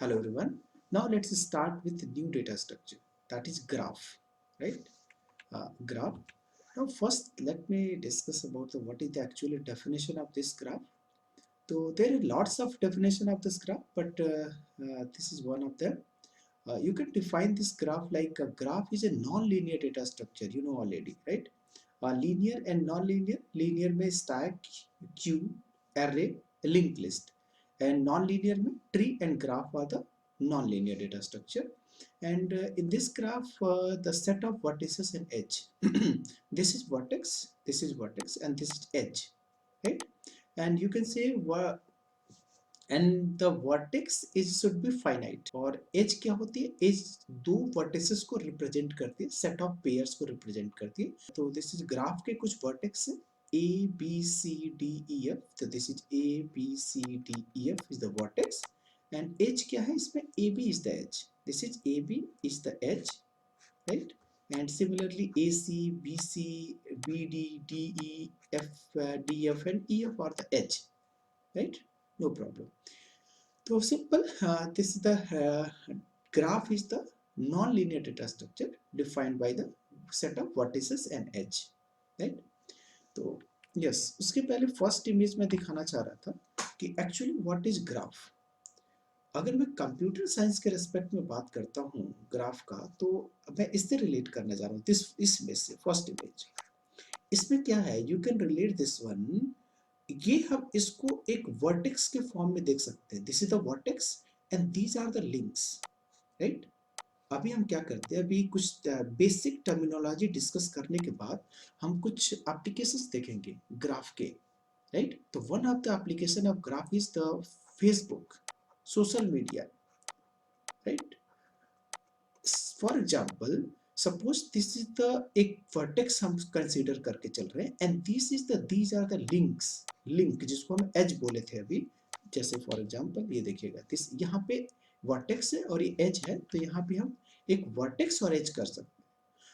Hello everyone. Now let's start with the new data structure, that is graph, right? Graph. Now first let me discuss about what is the actual definition of this graph. So there are lots of definition of this graph, but this is one of them. You can define this graph like a graph is a non-linear data structure, you know already, right? Linear and non-linear. Linear में stack, queue, array, linked list, and non-linear में tree and graph are the non-linear data structure. And in this graph, the set of vertices and edge. This is vertex, and this is edge, right? And you can say and the vertex is should be finite और edge क्या होती है? edge दो vertices को represent करती है, set of pairs को represent करती है. तो this is graph के कुछ vertex है A B C D E F. तो this is A B C D E F is the vertex and edge क्या है इसमें? AB is the edge. This is AB is the edge, right? And similarly AC, BC, BD, DE, F, DF and EF are the edge, right? No problem. So simple, this is the graph is the non-linear data structure defined by the set of vertices and edge, right? तो yes, उसके पहले first image में दिखाना चाह रहा था कि actually what is graph. अगर मैं कंप्यूटर साइंस के रेस्पेक्ट में बात करता हूँ ग्राफ का, तो मैं इससे रिलेट करने जा रहा हूँ इस इमेज से. फर्स्ट इमेज इसमें क्या है, you can relate this one. ये हम इसको एक वर्टेक्स के फॉर्म में देख सकते हैं. This is the vertex and these are the links, right? अभी हम क्या करते हैं, अभी कुछ बेसिक टर्मिनोलॉजी डिस्कस करने के बाद हम कुछ एप्लीकेशंस देखेंगे ग्राफ के, राइट? तो one of the application of graph is the Facebook, social media, right? For example suppose this is the एक वर्टेक्स हम कंसीडर करके चल रहे हैं and these are the links. Link जिसको हम एज बोले थे अभी, जैसे फॉर एग्जाम्पल ये देखिएगा दिस यहाँ पे वर्टेक्स है और ये एज है, तो यहाँ पे हम एक वर्टेक्स और एज कर सकते हैं.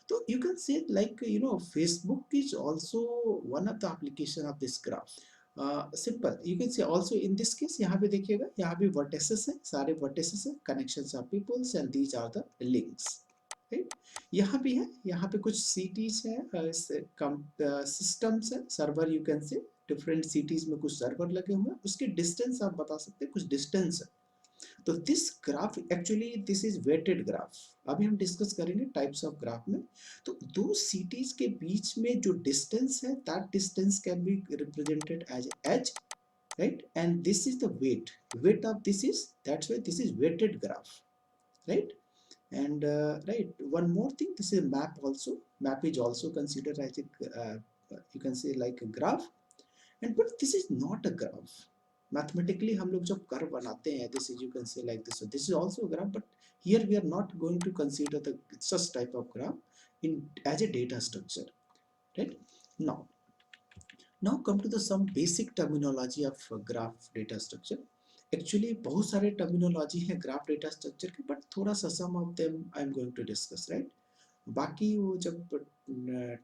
तो you can say like Facebook is also one of the application of this graph. Simple, you can say also in this case यहाँ पे देखिएगा, यहाँ पे vertices है, सारे vertices है, connections are peoples and these are the links, right? यहाँ भी है, यहाँ पे कुछ cities है, systems है, server you can say, different cities में कुछ server लगे हुए हैं, उसके distance आप बता सकते हैं, कुछ distance है. तो this graph actually this is weighted graph. अभी हम डिस्कस करेंगे टाइप्स ऑफ ग्राफ में. तो दो सिटीज के बीच में जो डिस्टेंस है, that distance can be represented as edge, right? And this is the weight of this is, that's why this is weighted graph, right? And right, one more thing, this is map also. Map is also considered as a you can say like a graph, and but this is not a graph. Mathematically हम लोग जब curve बनाते हैं, this is you can say like this, so this is also a graph, but here we are not going to consider the such type of graph in as a data structure, right? Now come to the some basic terminology of graph data structure. Actually बहुत सारे terminology है graph data structure के, but थोड़ा सा some of them I am going to discuss, right? बाकी वो जब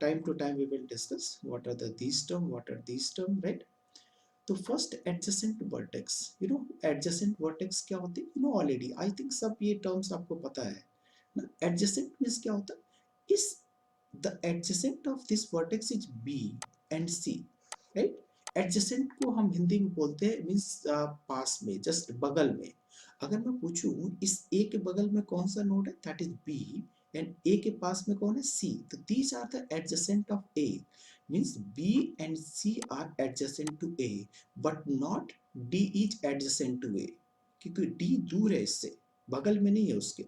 time to time we will discuss what are the these term, what are these term, right? तो first adjacent vertex, adjacent vertex क्या होती है, already I think सब ये terms आपको पता है ना. एडजेसेंट मींस क्या होता है, is the adjacent of this vertex is B and C, right? Adjacent को हम हिंदी में बोलते हैं मींस पास में, जस्ट बगल में. अगर मैं पूछूं इस ए के बगल में कौन सा नोड है, that is B, and A के पास में कौन है, सी. तो these are the adjacent of A, means B and C are adjacent to A, but not D is adjacent to A, क्योंकि D दूर है इससे, बगल में नहीं है उसके.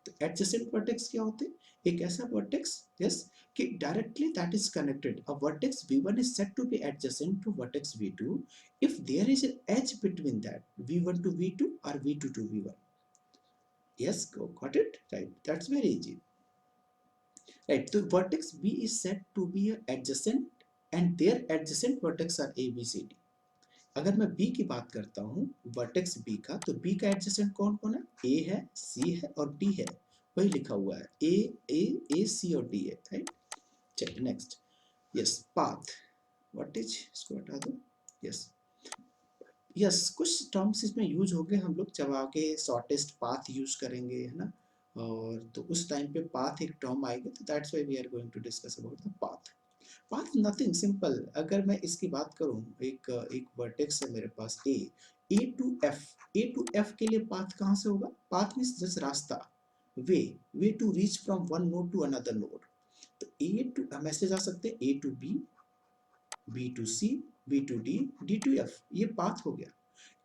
तो adjacent vertex क्या होते हैं, एक ऐसा vertex, yes, कि directly that is connected. A vertex V1 is said to be adjacent to vertex V2 if there is an edge between that V1 to V2 or V2 to V1. Yes, got it, right? That's very easy. Right, so vertex B is said to be adjacent and their adjacent vertex are A, B, C, D. अगर मैं B की बात करता हूँ, vertex B का, तो B का adjacent कौन कौन है, A है, C है और D है. वही लिखा हुआ है, A, C और D है, राइट? चलिए next. Yes, path. What is, इसको हटा दो. यस, यस, कुछ टर्म्स इसमें यूज हो गए, हम लोग जब आगे शॉर्टेस्ट पाथ यूज करेंगे, है ना, और तो उस टाइम पे पाथ एक टर्म आएगी, तो that's why we are going to discuss about the path. Path nothing simple, अगर मैं इसकी बात करूं, एक एक वर्टेक्स है मेरे पास A to F, A to F के लिए पाथ कहाँ से होगा? पाथ मींस जस्ट रास्ता, way, way to reach from one node to another node. तो ए टू, हम ऐसे जा सकते हैं, A to B, B to C, B to D, D to F, ये पाथ हो गया।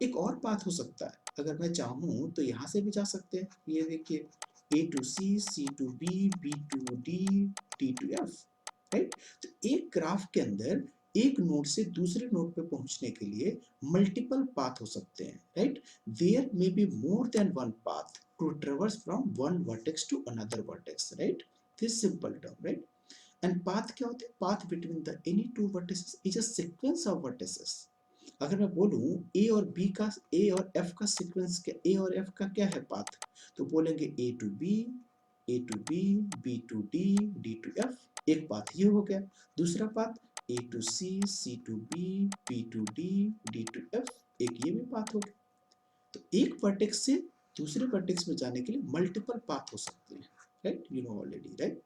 एक और पाथ हो सकता है, अगर मैं चाहूँ तो यहाँ से भी जा सकते हैं, ये देखिए, A to C to B to D, D to F, right. तो एक ग्राफ के अंदर एक नोड से दूसरे नोड पे पहुंचने के लिए मल्टीपल पाथ हो सकते हैं, right. There may be more than one path to traverse from one vertex to another vertex, right. This simple term, right. And path क्या होते हैं? Path between the any two vertices is a sequence of vertices. अगर मैं बोलूं ए और B का, ए और F का सीक्वेंस, क्या ए और एफ का क्या है पाथ, तो बोलेंगे A to B, A to B, B to D, D to F, एक पाथ ये हो गया। दूसरा path A to C to B to D, D to F, एक ये भी पाथ हो गया। तो एक वर्टेक्स से दूसरे वर्टेक्स में जाने के लिए मल्टीपल पाथ हो सकते हैं, right, you know already, right.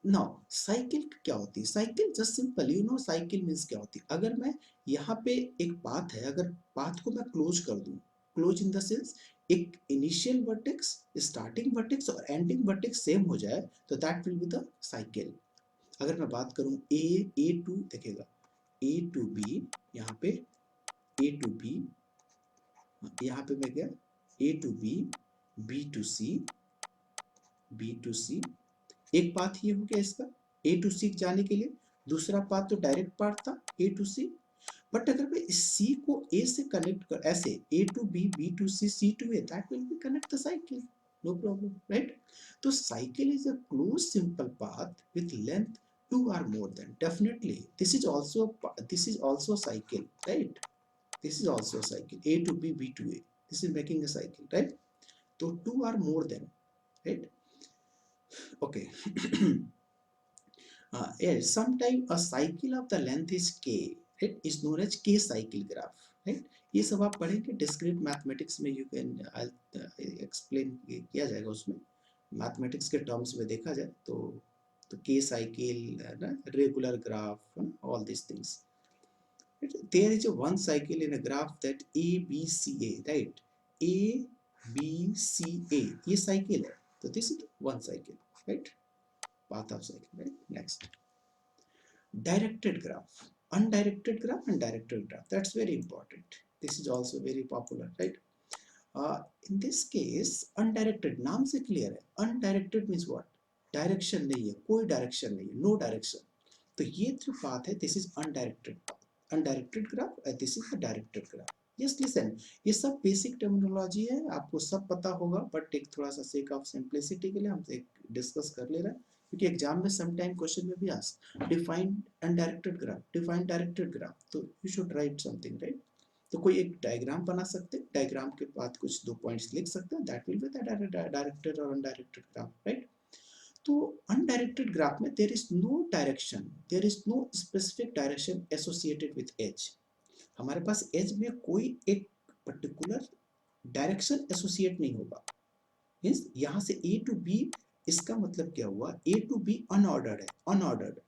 Now cycle क्या होती है? Cycle just simple, you know cycle means क्या होती है? अगर मैं यहाँ पे एक पाथ है, अगर पाथ को मैं क्लोज कर दूं, क्लोज इन द सेंस एक इनिशियल वर्टेक्स, स्टार्टिंग वर्टेक्स और एंडिंग वर्टेक्स सेम हो जाए, तो that will be the cycle. अगर मैं बात करूं ए टू, देखिएगा, ए टू बी, यहाँ पे ए टू बी, यहाँ पे मैं गया A to B to C, B to C, एक पाथ ये हो गया इसका, ए टू सी जाने के लिए। दूसरा पाथ तो डायरेक्ट पाथ था, ए टू सी। बट अगर मैं इस सी को ए से कनेक्ट कर, ऐसे A to B to C to A, that will be connect the cycle, no problem, right. तो cycle is a close simple path with length two or more than, definitely this is also a cycle, right, this is also a cycle, a to b to a, this is making a cycle, right. So two or more than, right, okay. Yes, sometimes a cycle of the length is k, right, is known as k cycle graph, right. ये सब आप पढ़ेंगे discrete mathematics में, you can explain किया जाएगा उसमें, mathematics के terms में देखा जाए तो के साइकिल, ना, regular graph, all this things. There is a one cycle in a graph that a b c a, right, a b c a, ये साइकिल है, तो this is one cycle, right, path of cycle, right. Next, directed graph, undirected graph and directed graph, that's very important, this is also very popular, right. In this case undirected, नाम से clear है, undirected means what, direction नहीं है, कोई direction नहीं है, no direction. तो ये जो पाथ है, this is undirected path, undirected graph, and this is the directed graph. Yes listen, ये सब बेसिक टर्मिनोलॉजी है, आपको सब पता होगा, बट एक थोड़ा सा सेक ऑफ सिंप्लिसिटी के लिए हम एक डिस्कस कर ले रहे हैं, क्योंकि एग्जाम में सम टाइम क्वेश्चन में भी ask define undirected graph, define directed graph, तो you should write something, right. तो कोई एक डायग्राम बना सकते हैं, डायग्राम के बाद कुछ दो पॉइंट्स लिख सकते हैं, that will be the directed और अनडायरेक्टेड ग्राफ, राइट। तो अनडायरेक्टेड ग्राफ में there is no direction, there is no specific direction associated with edge. हमारे पास एज में कोई एक पर्टिकुलर डायरेक्शन एसोसिएट नहीं होगा, मींस यहाँ से ए टू बी, इसका मतलब क्या हुआ, ए टू बी अनऑर्डर्ड है, अनऑर्डर्ड।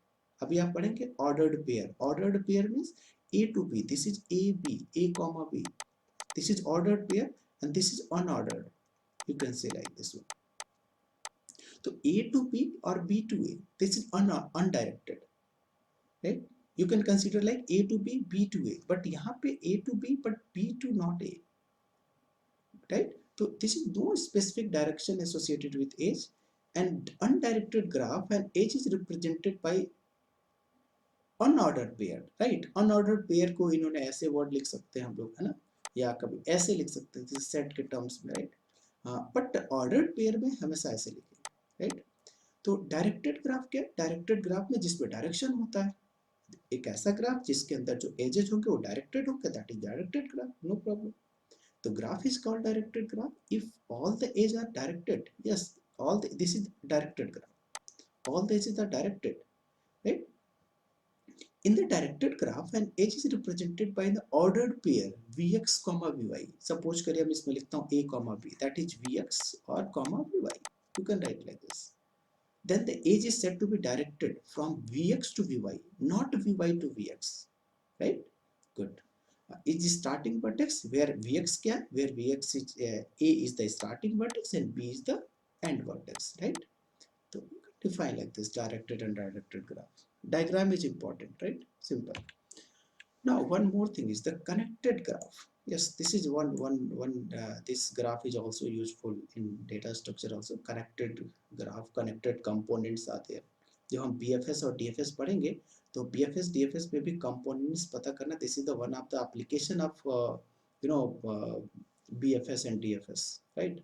अभी आप पढ़ेंगे ordered pair, ordered pair means A to B, this is A B, A comma B, this is ordered pair, and this is unordered, you can say like this one. तो A to B or B to A, this is undirected, right? You can consider like A to B, B to A, but यहाँ पे A to B but B to not A, right? So this is no specific direction associated with edge, and undirected graph and edge is represented by unordered pair, right? Unordered pair को इन्होंने ऐसे word लिख सकते हैं हम लोग, है ना, या कभी ऐसे लिख सकते हैं जैसे सेट के टर्म्स में, राइट। हाँ, बट ऑर्डर्ड पेयर में हमेशा ऐसे लिखेंगे, राइट। तो डायरेक्टेड ग्राफ क्या है? डायरेक्टेड ग्राफ में जिसमें डायरेक्शन होता है, एक ऐसा ग्राफ जिसके अंदर जो एजेस होंगे वो डायरेक्टेड होंगे, that is directed graph, no problem. तो graph is called directed graph if all the edge are directed, yes, this is directed graph, all the edges are directed, right. In the directed graph, an edge is represented by the ordered pair Vx, Vy. Suppose करिए मैं इसमें लिखता हूँ A, B. That is Vx or Vy. You can write like this. Then the edge is said to be directed from Vx to Vy, not Vy to Vx. Right? Good. Is the starting vertex where Vx क्या? Where Vx is A is the starting vertex and B is the end vertex. Right? So you can define like this: directed and directed graph. Diagram is important, right? Simple. Now one more thing is the connected graph. Yes, this is one. This graph is also useful in data structure. Also connected graph, connected components are there. जब हम BFS और DFS पढ़ेंगे तो BFS DFS में भी components पता करना. This is the one of the application of you know BFS and DFS, right?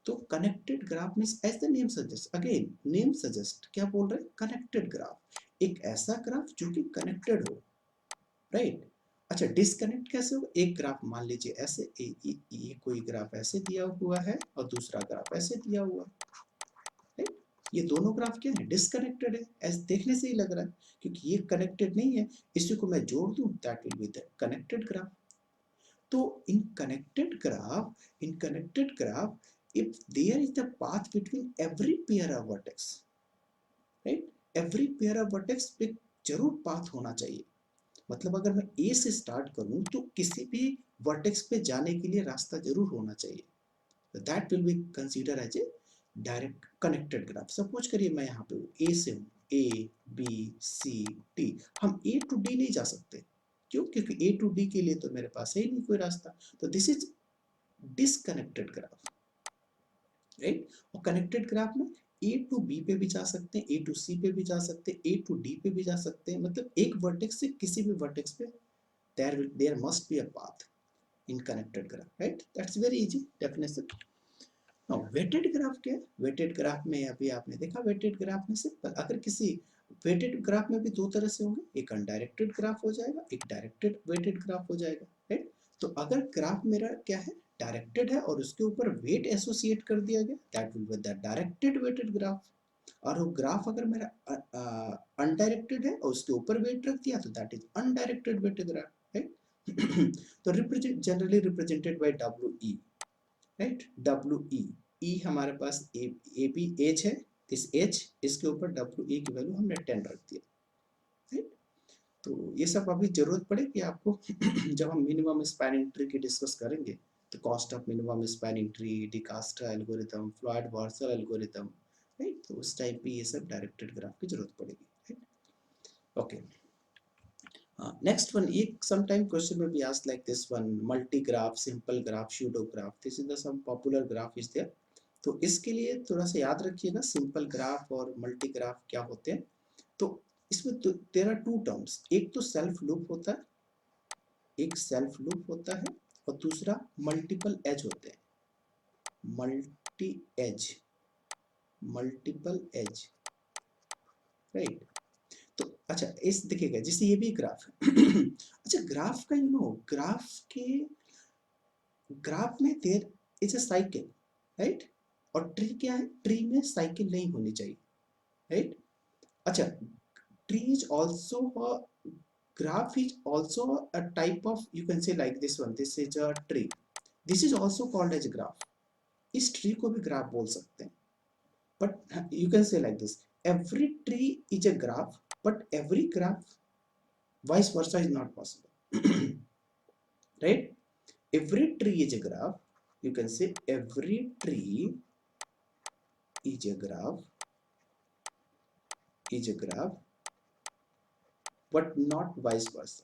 तो connected graph means as the name suggest, again name suggest क्या बोल रहे हैं, कनेक्टेड ग्राफ, एक ऐसा ग्राफ जो कि कनेक्टेड हो, राइट? अच्छा, डिस्कनेक्ट कैसे होगा? एक ग्राफ मान लीजिए ऐसे ये कोई ग्राफ ऐसे दिया हुआ है और दूसरा ग्राफ ऐसे दिया हुआ है, राइट? ये दोनों ग्राफ क्या है, डिस्कनेक्टेड है, ऐसे देखने से ही लग रहा है, क्योंकि ये कनेक्टेड नहीं है, इसी को मैं जोड़ दूं that will be the connected graph. So in connected graph, if there is the path between every pair of vertex, right? Every pair of vertex पे जरूर path होना चाहिए. मतलब अगर मैं A से start करूं तो किसी भी vertex पे जाने के लिए रास्ता जरूर होना चाहिए. So that will be considered as a direct connected graph. Suppose करिए मैं यहाँ पे हूँ, A से हूँ, A, B, C, D. हम A to D नहीं जा सकते. क्यों? क्योंकि A to D के लिए तो मेरे पास है ही नहीं कोई रास्ता. तो this is disconnected graph, right? और कनेक्टेड ग्राफ में A टू B पे भी जा सकते हैं, A टू C पे भी जा सकते हैं, A टू D पे भी जा सकते हैं. मतलब एक वर्टेक्स से किसी भी वर्टेक्स पे there must be a path in connected graph, right? That's very easy definition. Now weighted graph क्या है? weighted ग्राफ में अभी आपने देखा, weighted ग्राफ में सिंपल, अगर किसी weighted ग्राफ में भी दो तरह से होंगे, एक अनडायरेक्टेड ग्राफ हो जाएगा, एक डायरेक्टेड weighted ग्राफ हो जाएगा, राइट? तो अगर ग्राफ मेरा क्या है, डायरेक्टेड है और उसके ऊपर वेट एसोसिएट कर दिया गया, that will be the directed weighted graph. और वो ग्राफ अगर मेरा अनडायरेक्टेड है और उसके ऊपर वेट रख दिया तो that is undirected weighted graph, right? तो represent generally represented by W E, right? W E हमारे पास ए बी एच है, इस एच इसके ऊपर डब्ल्यू ई की वैल्यू हमने 10 रख दिया, राइट? तो ये सब अभी जरूरत पड़ेगी आपको जब हम मिनिमम स्पैनिंग ट्री की डिस्कस करेंगे, तो cost of minimum spanning tree, Dijkstra algorithm, Floyd Warshall algorithm, right? तो उस टाइप की ये सब डायरेक्टेड ग्राफ की जरूरत पड़ेगी, right? Okay, next one, sometime question will be asked like this one: multi graph, simple graph, pseudo graph. This is the some popular graph is there. तो इसके लिए थोड़ा सा याद रखिएगा सिंपल ग्राफ और मल्टी ग्राफ क्या होते हैं. तो इसमें तो देयर आर टू टर्म्स, एक तो सेल्फ लूप होता है, एक सेल्फ लूप होता है, और दूसरा मल्टीपल एज होते हैं, multi edge, multiple edge, right? तो अच्छा, इस देखिएगा जैसे ये भी ग्राफ है अच्छा, ग्राफ का ग्राफ के ग्राफ में there is a cycle, right? और ट्री क्या है, ट्री में साइकिल नहीं होनी चाहिए, राइट? अच्छा, tree is also a graph is also a type of, you can say like this one, this is a tree, this is also called as a graph. इस tree को भी graph बोल सकते हैं, but you can say like this: every tree is a graph, but every graph vice versa is not possible right? Every tree is a graph, you can say every tree is a graph, is a graph, but not vice versa,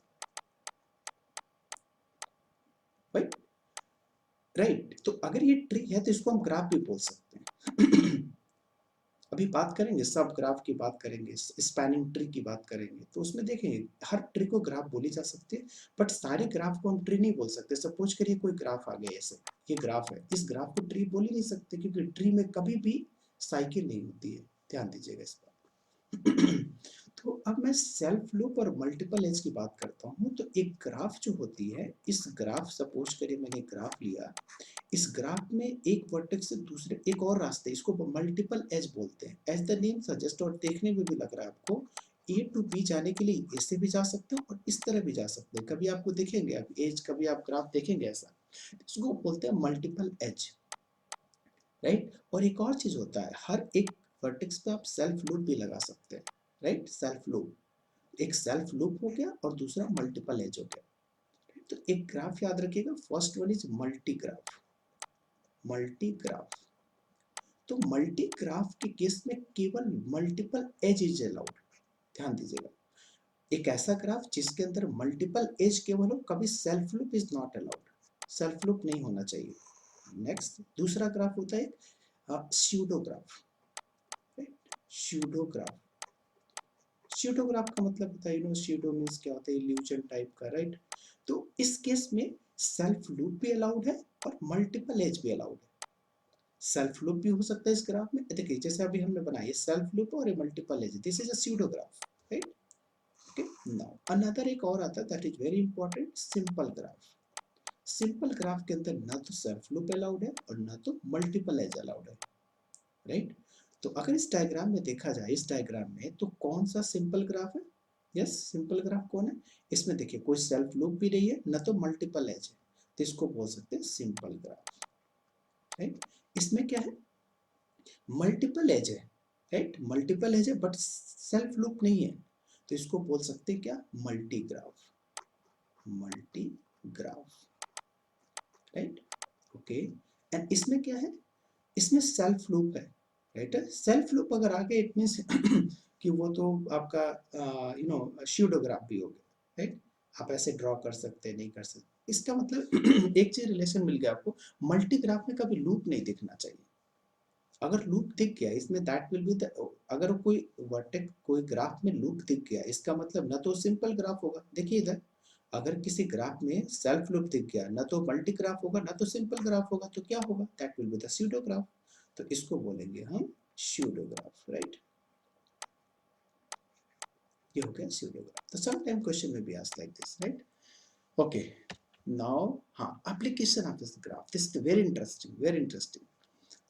right? Right, तो अगर ये tree है तो इसको हम graph भी बोल सकते हैं अभी बात करेंगे, सब ग्राफ की बात करेंगे, स्पैनिंग ट्री की बात करेंगे, तो उसमें देखेंगे हर ट्री को ग्राफ बोली जा सकती है, बट सारे ग्राफ को हम ट्री नहीं बोल सकते. सपोज करिए कोई ग्राफ आ गया, ऐसे ये ग्राफ है, इस ग्राफ को ट्री बोल ही नहीं सकते, क्योंकि ट्री में कभी भी साइकिल नहीं होती है, ध्यान दीजिएगा इस पर तो अब मैं सेल्फ लूप और मल्टीपल एज की बात करता हूँ. तो एक ग्राफ जो होती है, इस ग्राफ, सपोज करिए मैंने ग्राफ लिया, इस ग्राफ में एक वर्टेक्स से दूसरे एक और रास्ते, इसको मल्टीपल एज बोलते हैं, एज द नेम सजेस्ट, और देखने में भी लग रहा है आपको ए टू बी जाने के लिए ऐसे भी जा सकते हो और इस तरह भी जा सकते हैं। कभी आपको देखेंगे आप एज, कभी आप ग्राफ देखेंगे ऐसा, इसको बोलते हैं मल्टीपल एज, राइट। और एक और चीज होता है, हर एक वर्टेक्स पे आप सेल्फ लूप भी लगा सकते हैं, राइट। सेल्फ लूप, एक सेल्फ लूप हो गया और दूसरा मल्टीपल एज हो गया। तो एक ग्राफ याद रखिएगा, first one is multi graph. Multi graph, तो मल्टी ग्राफ के केस में केवल मल्टीपल एज इज अलाउड। ध्यान दीजिएगा, एक ऐसा ग्राफ जिसके अंदर मल्टीपल एज केवल हो, कभी self loop is not allowed, self loop नहीं होना चाहिए। नेक्स्ट दूसरा ग्राफ होता है स्यूडोग्राफ, राइट। स्यूडोग्राफ, स्यूडोग्राफ का मतलब होता है, यू नो स्यूडो मीन्स क्या होता है, इल्यूजन टाइप का, राइट। तो इस केस में सेल्फ लूप भी अलाउड है और मल्टीपल एज भी अलाउड है। सेल्फ लूप भी हो सकता है इस ग्राफ में, देखिए जैसे अभी हमने बनाया सेल्फ लूप और multiple edge, this is a pseudograph, right. Okay, now another एक और आता है that is very important, simple graph. Simple graph के अंदर ना तो सेल्फ लूप अलाउड है और ना तो मल्टीपल एज अलाउड है, राइट। तो अगर इस डायग्राम में देखा जाए, इस डायग्राम में तो कौन सा सिंपल ग्राफ है? यस, सिंपल ग्राफ कौन है? इसमें देखिए कोई सेल्फ लूप भी नहीं है, ना तो मल्टीपल एज है, तो इसको बोल सकते हैं सिंपल ग्राफ, राइट। इसमें क्या है, मल्टीपल एज है, राइट, मल्टीपल एज है बट सेल्फ लूप नहीं है, तो इसको बोल सकते हैं क्या, multi graph, multi graph, right. Okay, and इसमें क्या है, इसमें सेल्फ लूप है, राइट। सेल्फ लूप अगर आ गया इट मींस कि वो तो आपका यू नो स्यूडोग्राफ भी हो गया, राइट। आप ऐसे ड्रॉ कर सकते हैं, नहीं कर सकते, इसका मतलब एक चीज रिलेशन मिल गया आपको, मल्टी ग्राफ में कभी लूप नहीं दिखना चाहिए। अगर लूप दिख गया इसमें, दैट विल बी द, अगर कोई वर्टेक्स कोई ग्राफ में लूप दिख गया, इसका मतलब ना तो सिंपल ग्राफ होगा, देखिए इधर, अगर किसी ग्राफ में सेल्फ लूप दिख गया, ना तो मल्टी ग्राफ होगा ना तो सिंपल ग्राफ होगा, तो क्या होगा, that will be the pseudo graph. तो इसको बोलेंगे हम स्यूडो ग्राफ, राइट। ये हो गया स्यूडो ग्राफ। तो सम टाइम क्वेश्चन में be asked like this, right. Okay, now हाँ, application of this graph, this is very interesting, very interesting.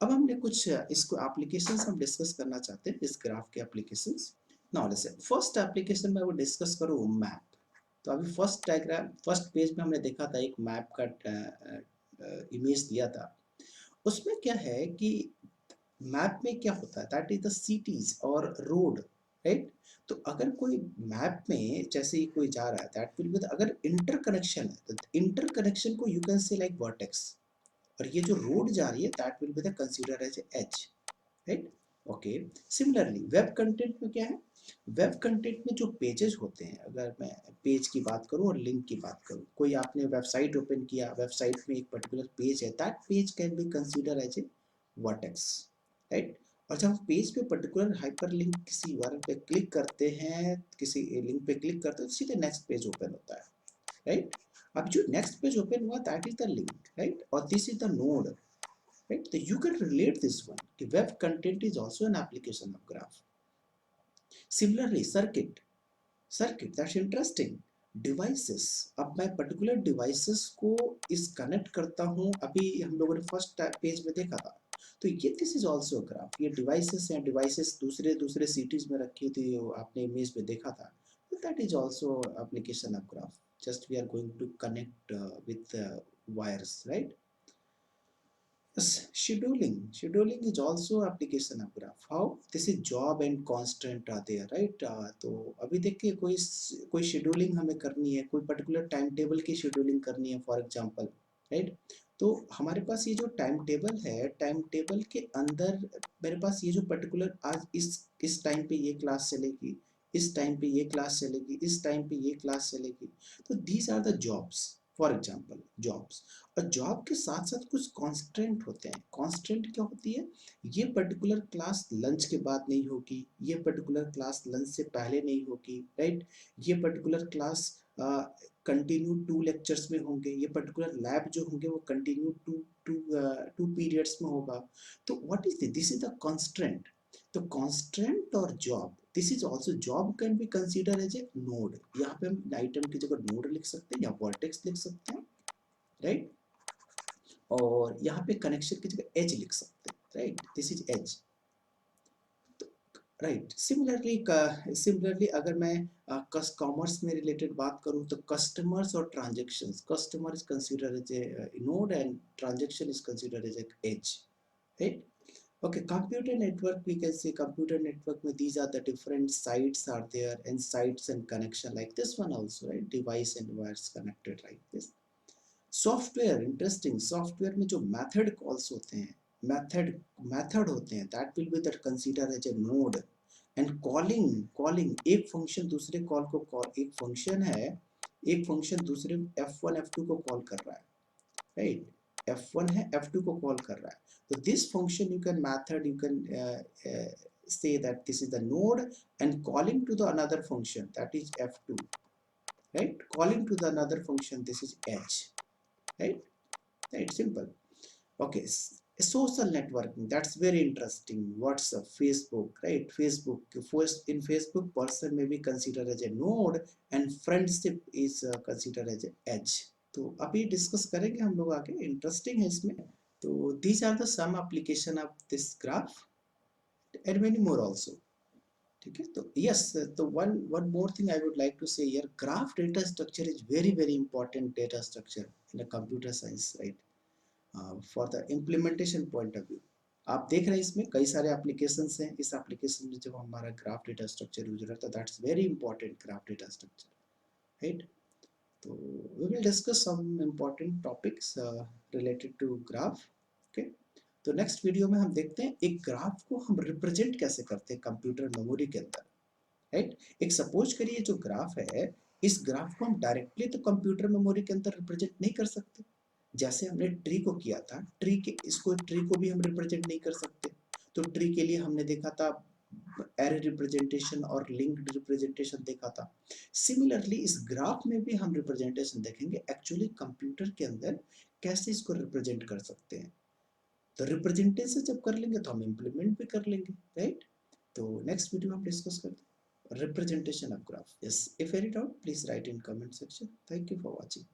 अब हमने कुछ इसको एप्लीकेशंस हम डिस्कस करना चाहते हैं, इस ग्राफ के applications. Now let's say first application में वो डिस्कस करूँ मैप। तो अभी फर्स्ट डायग्राम, फर्स्ट पेज में हमने देखा था एक मैप का इमेज दिया था। उसमें क्या है कि मैप में क्या होता है, दैट इज द सिटीज और रोड, राइट। तो अगर कोई मैप में जैसे ही कोई जा रहा है, दैट विल बी, अगर इंटरकनेक्शन है तो इंटरकनेक्शन को you can say like vertex, और ये जो रोड जा रही है that will be the consider as edge, right. Okay, similarly web content में क्या है, वेब कंटेंट में जो पेजेस होते हैं, अगर मैं पेज की बात करूं और लिंक की बात करूं, कोई आपने वेबसाइट ओपन किया, वेबसाइट में एक पर्टिकुलर पेज है, that page can be consider as a vertex, right. और जब हम पेज पे पर्टिकुलर हाइपर लिंक किसी URL पे क्लिक करते हैं, किसी लिंक पे क्लिक करते हैं, तो सीधे नेक्स्ट पेज ओपन होता है, राइट। अब जो नेक्स्ट पेज ओपन हुआ that is the link, right, और this is the node, right? So you can relate this one. The web content is also an application of graph. Similarly, circuit that's interesting. Devices, अब मैं particular devices को इस connect करता हूँ, अभी हम लोगों ने फर्स्ट पेज में देखा था, तो ये दिस इज ऑल्सो ग्राफ, ये डिवाइसेस हैं, डिवाइसेस दूसरे दूसरे सिटीज में रखी थी, आपने इमेज में देखा था, that is also application of graph, just we are going to connect with wires, right? Yes, scheduling is also application of graph. How? This is job and constant are there, right? तो अभी देखिए कोई scheduling हमें करनी है, कोई particular time table की scheduling करनी है फॉर एग्जांपल, राइट। तो हमारे पास ये जो टाइम टेबल है, टाइम टेबल के अंदर मेरे पास ये जो पर्टिकुलर आज इस टाइम पे ये क्लास चलेगी, इस टाइम पे ये क्लास चलेगी, इस टाइम पे ये क्लास चलेगी, तो these are the jobs, for example jobs. और जॉब के साथ साथ कुछ कॉन्स्टेंट होते हैं, कॉन्स्टेंट क्या होती है, ये पर्टिकुलर क्लास लंच के बाद नहीं होगी, ये पर्टिकुलर क्लास लंच से पहले नहीं होगी, राइट। ये पर्टिकुलर क्लास कंटिन्यू 2 लेक्चर्स में होंगे, ये पर्टिकुलर लैब जो होंगे वो कंटिन्यू टू पीरियड्स में होगा। तो what is this is the constant. तो कॉन्स्टेंट और job, this is also, job can be consider as a node, यहाँ पे हम आइटम की जगह नोड लिख सकते हैं या वर्टेक्स लिख सकते हैं, राइट। और यहाँ पे कनेक्शन की जगह एज लिख सकते हैं, right, this is edge. Right. Similarly अगर मैं कॉमर्स में रिलेटेड बात करूं तो कस्टमर्स और transactions, customer is consider as a node and transaction is consider as a edge, right? Okay, computer network, we can say computer network में these are the different sites are there and sites and connection like this one also, right? Device and wires connected like this. Software, interesting, software में जो method calls होते हैं, method method होते हैं, that will be that consider as a node. And calling, calling एक function दूसरे call को call, एक फंक्शन है, एक फंक्शन दूसरे F1 F2 को कॉल कर रहा है, राइट? F1 है, F2 को कॉल कर रहा है, तो this function you can method, you can say that this is the node and calling to the another function that is F2, right? Calling to the another function, this is H, right? Right, simple. Okay, social networking, that's very interesting. WhatsApp, Facebook, right? Facebook, first in Facebook person may be considered as a node and friendship is considered as a edge. तो अभी discuss करेंगे हम लोग आगे, interesting है इसमें। तो these are the some application of this graph and many more also, ठीक है? तो यस, तो one more thing I would like to say here, graph data structure is very very important data structure in a computer science, right? For the implementation point of view. आप देख रहे हैं इसमें कई सारे एप्लीकेशंस हैं, इस एप्लीकेशन में जब हमारा ग्राफ डेटा स्ट्रक्चर यूज रहता है, that's very important graph data structure, right? तो we will discuss some important topics related to graph, okay? तो नेक्स्ट वीडियो में हम देखते हैं एक ग्राफ को हम रिप्रेजेंट कैसे करते हैं कंप्यूटर मेमोरी के अंदर, राइट? एक सपोज करिए जो ग्राफ है, इस ग्राफ को हम डायरेक्टली तो कंप्यूटर मेमोरी के अंदर रिप्रेजेंट नहीं कर सकते, जैसे हमने ट्री को किया था, ट्री के इसको ट्री को भी हम रिप्रेजेंट नहीं कर सकते। तो ट्री के लिए हमने देखा था एरे रिप्रेजेंटेशन और लिंक्ड रिप्रेजेंटेशन देखा था। सिमिलरली इस ग्राफ में भी हम रिप्रेजेंटेशन देखेंगे एक्चुअली कंप्यूटर के अंदर कैसे इसको रिप्रेजेंट कर सकते हैं। तो रिप्रेजेंटेशन जब कर लेंगे तो हम इम्प्लीमेंट भी कर लेंगे, राइट? तो नेक्स्ट वीडियो में हम डिस्कस करते हैं representation of graph. Yes, if any doubt, please write in comment section. Thank you for watching.